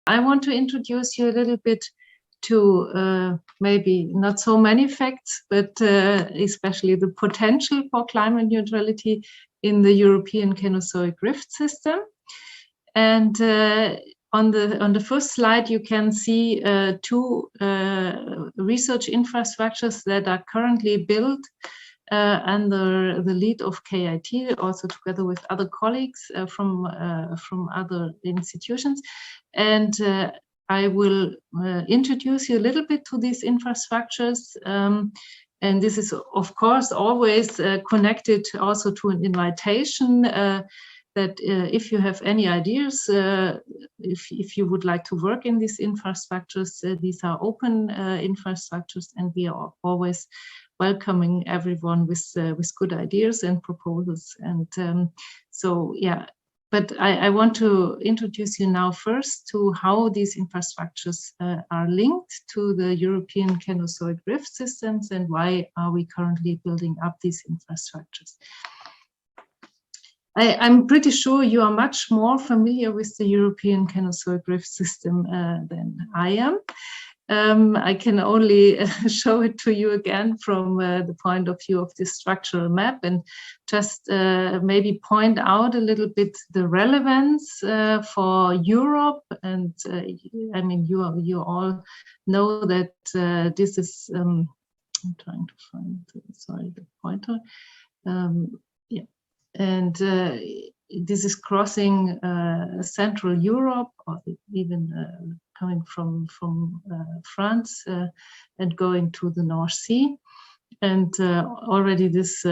I want to introduce you a little bit to maybe not so many facts, but especially the potential for climate neutrality in the European Cenozoic Rift System. And on the first slide, you can see two research infrastructures that are currently built under the lead of KIT, also together with other colleagues from other institutions. And I will introduce you a little bit to these infrastructures. And this is, of course, always connected also to an invitation that if you have any ideas, if you would like to work in these infrastructures, these are open infrastructures, and we are always welcoming everyone with good ideas and proposals. And so, yeah, but I want to introduce you now first to how these infrastructures are linked to the European Cenozoic Rift Systems and why are we currently building up these infrastructures. I'm pretty sure you are much more familiar with the European Cenozoic Rift System than I am. I can only show it to you again from the point of view of this structural map, and just maybe point out a little bit the relevance for Europe. And I mean, you all know that this is, I'm trying to find, sorry, the pointer. Yeah. And this is crossing Central Europe, or even coming from France and going to the North Sea. And already this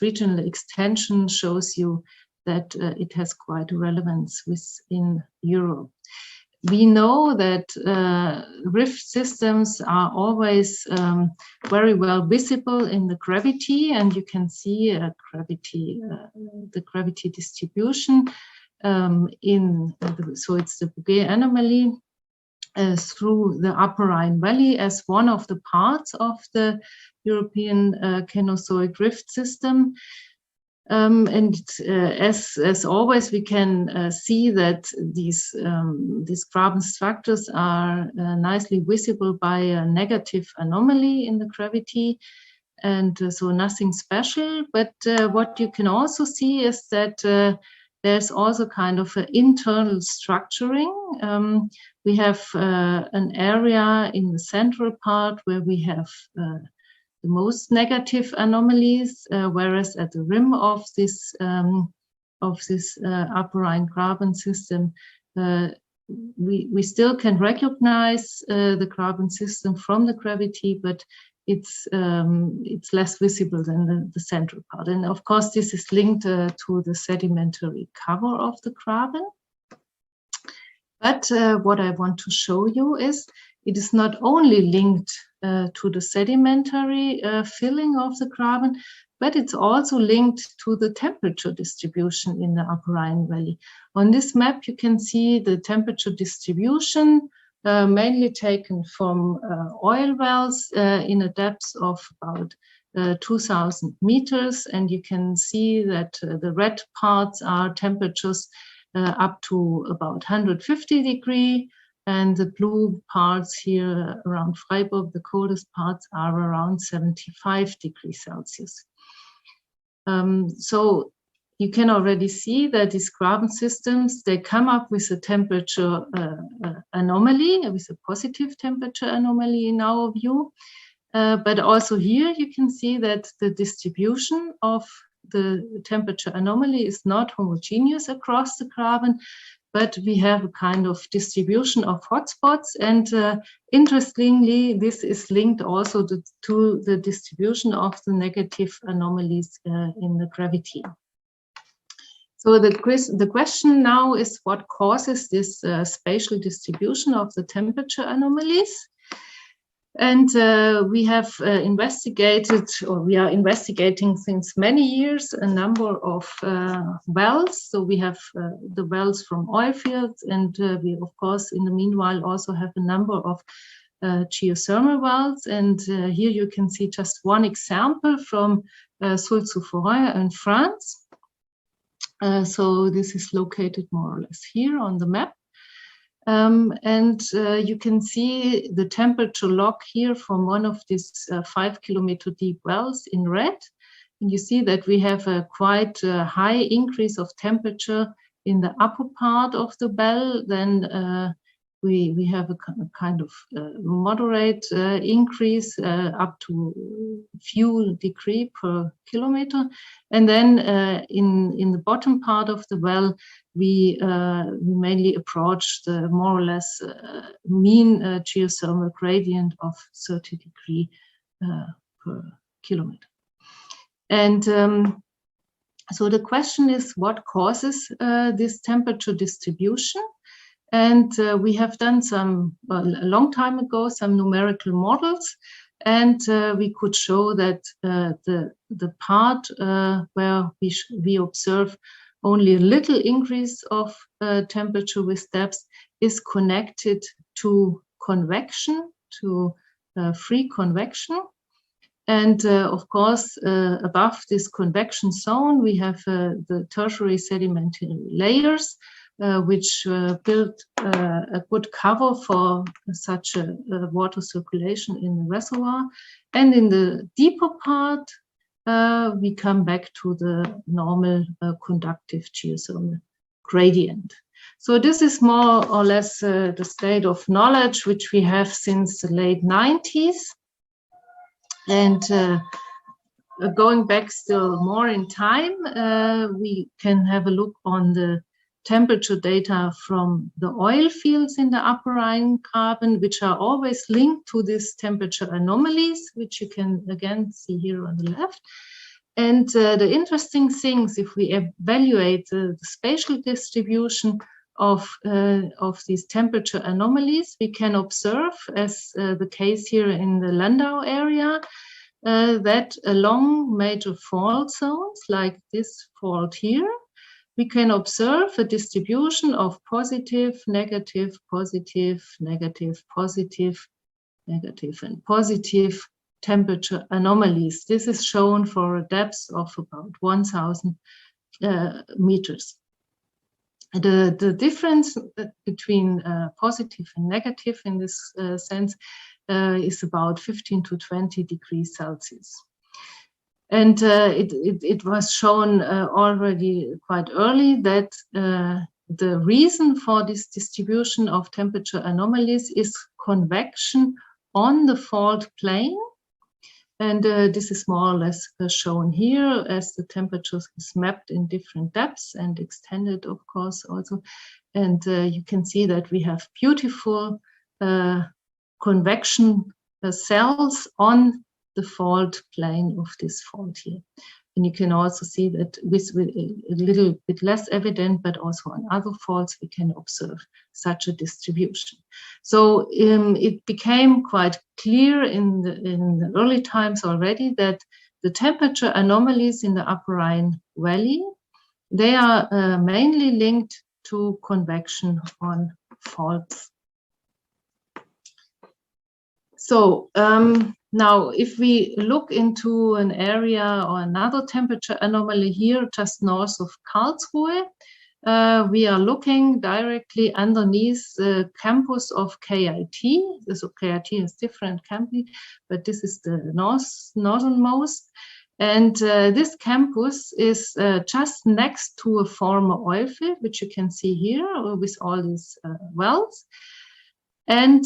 regional extension shows you that it has quite a relevance within Europe. We know that rift systems are always very well visible in the gravity, and you can see the gravity distribution so it's the Bouguer anomaly through the Upper Rhine Valley as one of the parts of the European Cenozoic Rift System. And as always, we can see that these graben structures are nicely visible by a negative anomaly in the gravity, and so nothing special. But what you can also see is that there's also kind of an internal structuring. We have an area in the central part where we have the most negative anomalies, whereas at the rim of this Upper Rhine graben system, we still can recognize the graben system from the gravity, but it's less visible than the central part. And of course, this is linked to the sedimentary cover of the graben. But what I want to show you is it is not only linked to the sedimentary filling of the graben, but it's also linked to the temperature distribution in the Upper Rhine Valley. On this map, you can see the temperature distribution, mainly taken from oil wells in a depth of about 2,000 meters. And you can see that the red parts are temperatures up to about 150 degrees. And the blue parts here around Freiburg, the coldest parts, are around 75 degrees Celsius. So you can already see that these graben systems, they come up with a temperature anomaly, with a positive temperature anomaly in our view. But also here you can see that the distribution of the temperature anomaly is not homogeneous across the graben, but we have a kind of distribution of hotspots. And interestingly, this is linked also to the distribution of the negative anomalies in the gravity. So the question now is what causes this spatial distribution of the temperature anomalies? And we have investigated, or we are investigating since many years, a number of wells. So we have the wells from oil fields, and we, of course, in the meanwhile also have a number of geothermal wells. And here you can see just one example from Sulz-sur-Forain in France. So this is located more or less here on the map. You can see the temperature log here from one of these 5 kilometer deep wells in red. And you see that we have a quite high increase of temperature in the upper part of the well. Then we have a kind of moderate increase up to a few degrees per kilometer. And then in the bottom part of the well, we mainly approach the more or less mean geothermal gradient of 30 degrees per kilometer. And so the question is, what causes this temperature distribution? And we have done some, a long time ago, some numerical models, and we could show that the part where we observe only a little increase of temperature with depth is connected to convection, to free convection. And of course, above this convection zone, we have the tertiary sedimentary layers, which build a good cover for such a water circulation in the reservoir. And in the deeper part, we come back to the normal conductive geothermal gradient. So this is more or less the state of knowledge which we have since the late 90s. And going back still more in time, we can have a look on the temperature data from the oil fields in the upper Rhine carbon, which are always linked to these temperature anomalies, which you can again see here on the left. And the interesting things, if we evaluate the spatial distribution of these temperature anomalies, we can observe, as the case here in the Landau area, that along major fault zones, like this fault here, we can observe a distribution of positive, negative, positive, negative, positive, negative, and positive temperature anomalies. This is shown for a depth of about 1,000 meters. The difference between positive and negative in this sense is about 15 to 20 degrees Celsius. And it was shown already quite early that the reason for this distribution of temperature anomalies is convection on the fault plane. And this is more or less shown here as the temperature is mapped in different depths and extended, of course, also. And you can see that we have beautiful convection cells on the fault plane of this fault here. And you can also see that with a little bit less evident, but also on other faults, we can observe such a distribution. So it became quite clear in the early times already that the temperature anomalies in the Upper Rhine Valley, they are mainly linked to convection on faults. So now, if we look into an area or another temperature anomaly here just north of Karlsruhe, we are looking directly underneath the campus of KIT. So KIT is different campus, but this is the northernmost. And this campus is just next to a former oil field, which you can see here with all these wells. And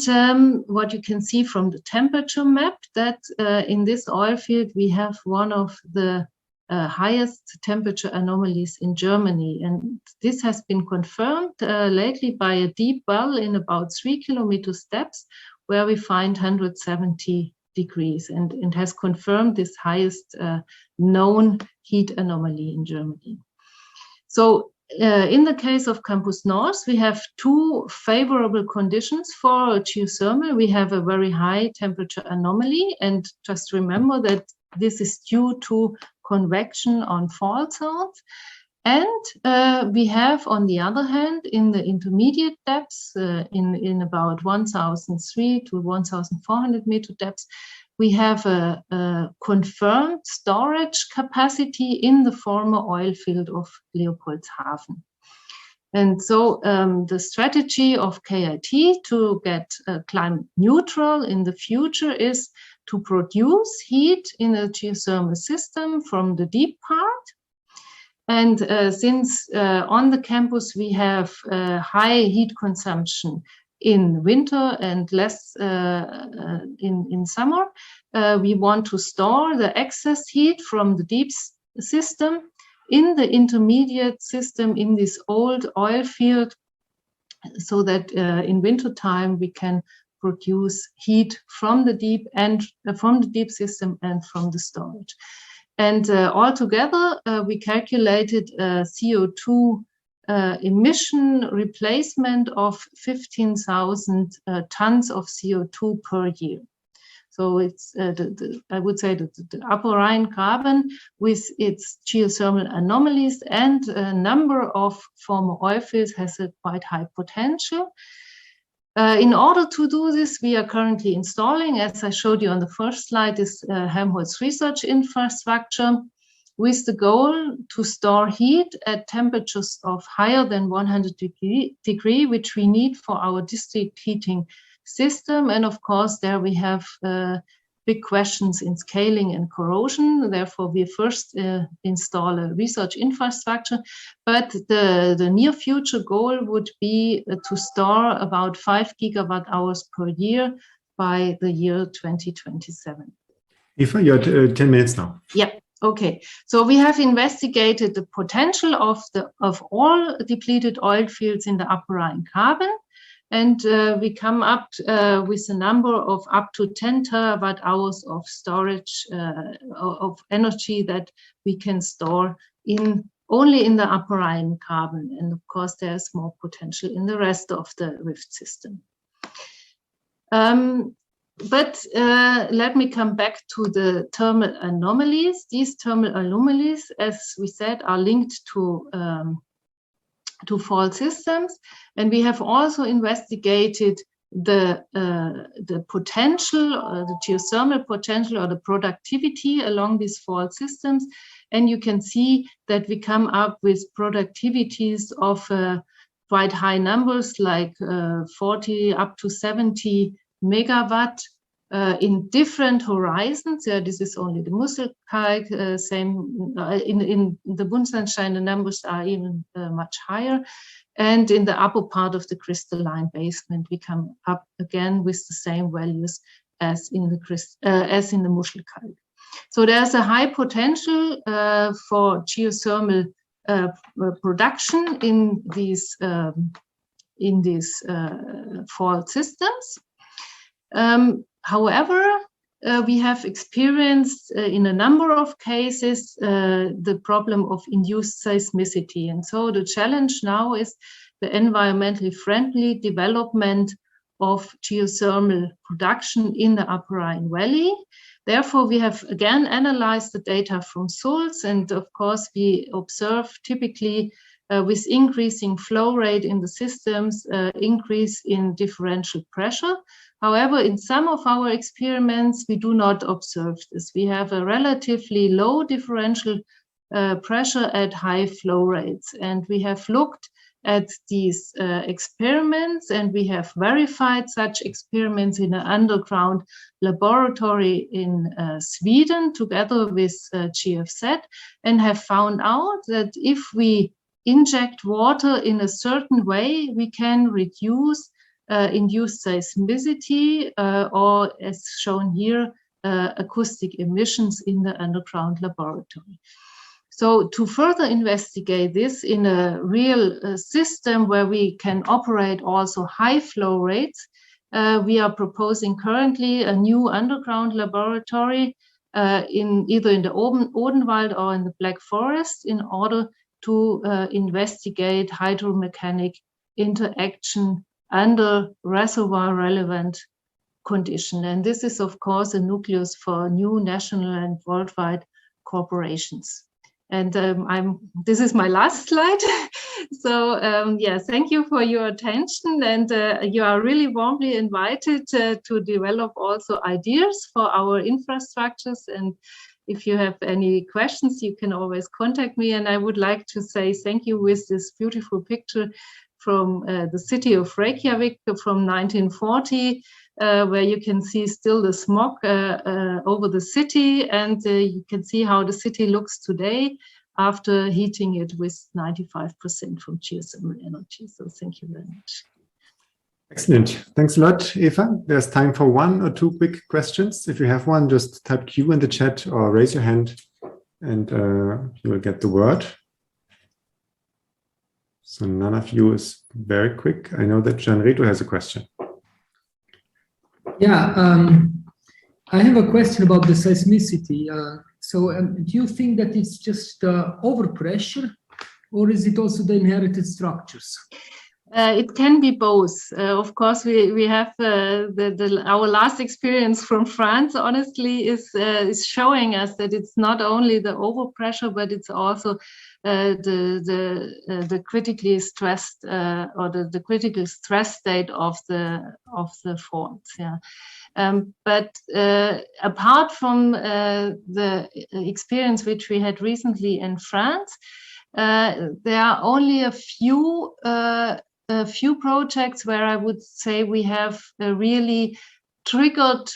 what you can see from the temperature map, that in this oil field, we have one of the highest temperature anomalies in Germany. And this has been confirmed lately by a deep well in about 3 kilometers depth, where we find 170 degrees. And it has confirmed this highest known heat anomaly in Germany. So in the case of Campus North, we have two favorable conditions for geothermal. We have a very high temperature anomaly, and just remember that this is due to convection on fault zones. And we have, on the other hand, in the intermediate depths, in about 1,003 to 1,400 meter depths, we have a confirmed storage capacity in the former oil field of Leopoldshafen. And so the strategy of KIT to get climate neutral in the future is to produce heat in a geothermal system from the deep part. And since on the campus we have high heat consumption in winter and less in summer, we want to store the excess heat from the deep system in the intermediate system in this old oil field, so that in winter time we can produce heat from the deep and from the deep system and from the storage. And altogether, we calculated CO2 emission replacement of 15,000 tons of CO2 per year. So it's, I would say, the Upper Rhine carbon with its geothermal anomalies and a number of former oil fields has a quite high potential. In order to do this, we are currently installing, as I showed you on the first slide, this Helmholtz research infrastructure with the goal to store heat at temperatures of higher than 100 degree, which we need for our district heating system. And of course, there we have big questions in scaling and corrosion. Therefore, we first install a research infrastructure. But the near future goal would be to store about 5 gigawatt hours per year by the year 2027. Eva, you have 10 minutes now. Yeah. Okay, so we have investigated the potential of all depleted oil fields in the Upper Rhine carbon. And we come up with a number of up to 10 terawatt hours of storage of energy that we can store only in the Upper Rhine carbon. And of course, there's more potential in the rest of the rift system. But let me come back to the thermal anomalies. These thermal anomalies, as we said, are linked to fault systems, and we have also investigated the potential, the geothermal potential or the productivity along these fault systems, and you can see that we come up with productivities of quite high numbers, like 40 up to 70 megawatt in different horizons. This is only the Muschelkalk, same in the Buntsandstein, the numbers are even much higher. And in the upper part of the crystalline basement, we come up again with the same values as in the Muschelkalk. So there's a high potential for geothermal production in these fault systems. However, we have experienced in a number of cases the problem of induced seismicity. And so the challenge now is the environmentally friendly development of geothermal production in the Upper Rhine Valley. Therefore, we have again analyzed the data from soils, and of course, we observe typically with increasing flow rate in the systems, increase in differential pressure. However, in some of our experiments, we do not observe this. We have a relatively low differential pressure at high flow rates. And we have looked at these experiments, and we have verified such experiments in an underground laboratory in Sweden together with GFZ, and have found out that if we inject water in a certain way, we can reduce induced seismicity or, as shown here, acoustic emissions in the underground laboratory. So to further investigate this in a real system where we can operate also high flow rates, we are proposing currently a new underground laboratory either in the Odenwald or in the Black Forest in order to investigate hydromechanic interaction under reservoir relevant condition. And this is, of course, a nucleus for new national and worldwide corporations. And this is my last slide. So yeah, thank you for your attention, and you are really warmly invited to develop also ideas for our infrastructures. And if you have any questions, you can always contact me. And I would like to say thank you with this beautiful picture from the city of Reykjavik from 1940, where you can see still the smog over the city, and you can see how the city looks today after heating it with 95% from geothermal energy. So thank you very much. Excellent. Thanks a lot, Eva. There's time for 1 or 2 quick questions. If you have one, just type Q in the chat or raise your hand and you will get the word. So none of you is very quick. I know that Gianreto has a question. Yeah, I have a question about the seismicity. Do you think that it's just overpressure, or is it also the inherited structures? It can be both. Of course, we have our last experience from France, honestly, is showing us that it's not only the overpressure, but it's also the critically stressed or the critical stress state of the faults. Yeah. But apart from the experience which we had recently in France, there are only a few projects where I would say we have really triggered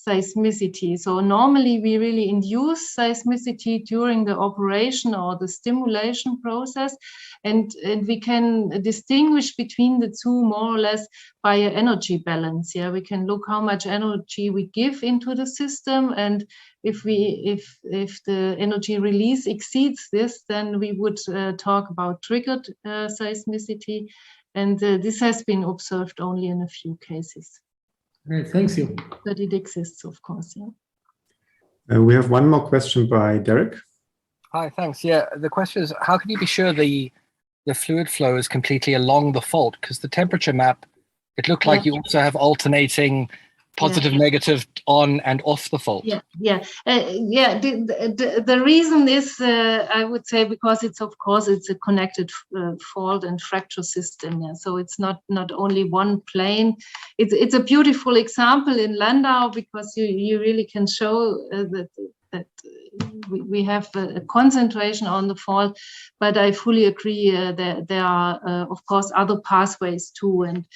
seismicity. So normally we really induce seismicity during the operation or the stimulation process, and we can distinguish between the two more or less by an energy balance. Yeah, we can look how much energy we give into the system, and if the energy release exceeds this, then we would talk about triggered seismicity, and this has been observed only in a few cases. Right, thanks you. But it exists, of course. Yeah. We have one more question by Derek. Hi, thanks. Yeah, the question is, how can you be sure the fluid flow is completely along the fault? Because the temperature map, it looked like you also have alternating positive, negative on and off the fault. The reason is, I would say, because it's a connected fault and fracture system. Yeah, so it's not only one plane. It's a beautiful example in Landau, because you really can show that we have a concentration on the fault, but I fully agree that there are, of course, other pathways too, and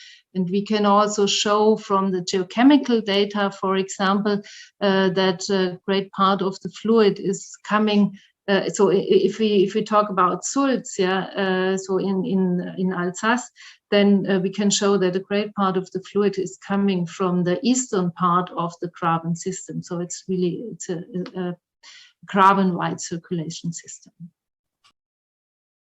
we can also show from the geochemical data, for example, that a great part of the fluid is coming. So if we talk about Sulz, so in Alsace, then we can show that a great part of the fluid is coming from the eastern part of the Graben system. So it's a Graben-wide circulation system.